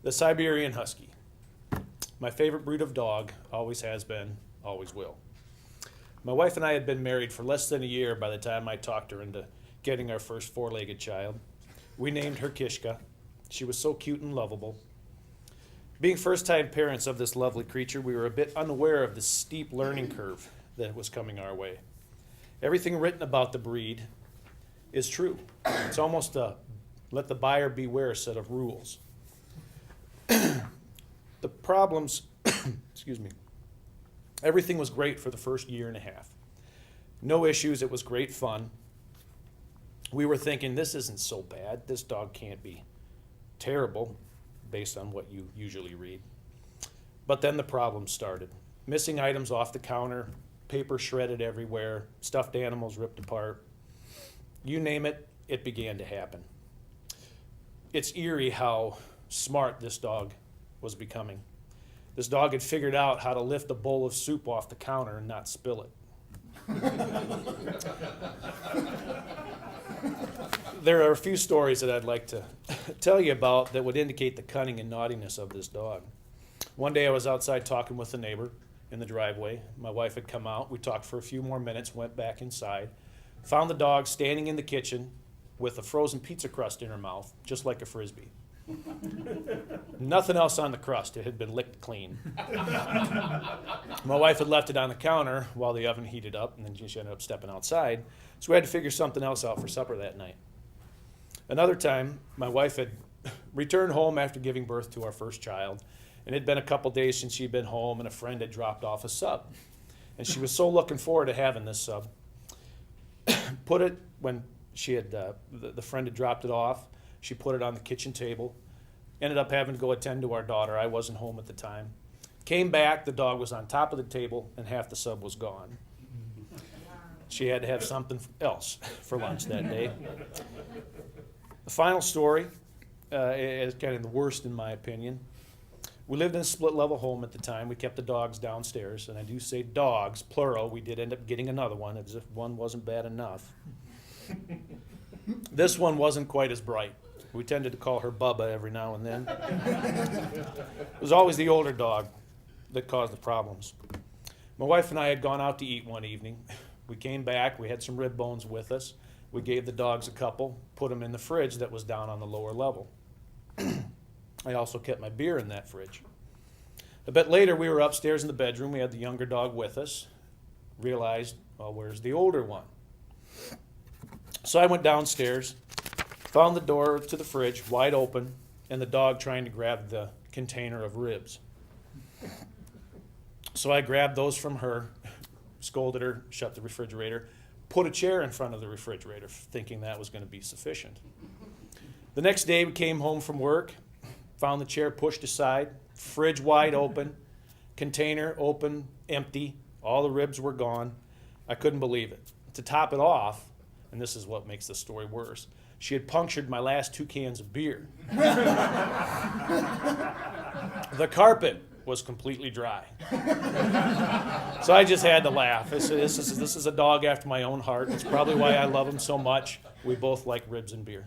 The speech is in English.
The Siberian Husky. My favorite breed of dog, always has been, always will. My wife and I had been married for less than a year by the time I talked her into getting our first four-legged child. We named her Kishka. She was so cute and lovable. Being first-time parents of this lovely creature, we were a bit unaware of the steep learning curve that was coming our way. Everything written about the breed is true. It's almost a let the buyer beware set of rules. The problems, excuse me, everything was great for the first year and a half. No issues, it was great fun. We were thinking, this isn't so bad. This dog can't be terrible, based on what you usually read. But then the problems started. Missing items off the counter, paper shredded everywhere, stuffed animals ripped apart. You name it, it began to happen. It's eerie how smart this dog was becoming. This dog had figured out how to lift a bowl of soup off the counter and not spill it. There are a few stories that I'd like to tell you about that would indicate the cunning and naughtiness of this dog. One day I was outside talking with a neighbor in the driveway. My wife had come out. We talked for a few more minutes, went back inside, found the dog standing in the kitchen with a frozen pizza crust in her mouth, just like a Frisbee. Nothing else on the crust. It had been licked clean. My wife had left it on the counter while the oven heated up, and then she ended up stepping outside. So we had to figure something else out for supper that night. Another time, my wife had returned home after giving birth to our first child, and it had been a couple days since she'd been home, and a friend had dropped off a sub. And she was so looking forward to having this sub. Put it, when she had, the friend had dropped it off, she put it on the kitchen table, ended up having to go attend to our daughter. I wasn't home at the time. Came back, the dog was on top of the table, and half the sub was gone. She had to have something else for lunch that day. The final story is kind of the worst in my opinion. We lived in a split-level home at the time. We kept the dogs downstairs, and I do say dogs, plural. We did end up getting another one, as if one wasn't bad enough. This one wasn't quite as bright. We tended to call her Bubba every now and then. It was always the older dog that caused the problems. My wife and I had gone out to eat one evening. We came back. We had some rib bones with us. We gave the dogs a couple, put them in the fridge that was down on the lower level. I also kept my beer in that fridge. A bit later, we were upstairs in the bedroom. We had the younger dog with us. Realized, well, where's the older one? So I went downstairs, found the door to the fridge wide open, and the dog trying to grab the container of ribs. So I grabbed those from her, scolded her, shut the refrigerator, put a chair in front of the refrigerator, thinking that was going to be sufficient. The next day we came home from work, found the chair pushed aside, fridge wide open, container open, empty, all the ribs were gone. I couldn't believe it. To top it off, and this is what makes the story worse, she had punctured my last 2 cans of beer. The carpet was completely dry. So I just had to laugh. This is a dog after my own heart. It's probably why I love him so much. We both like ribs and beer.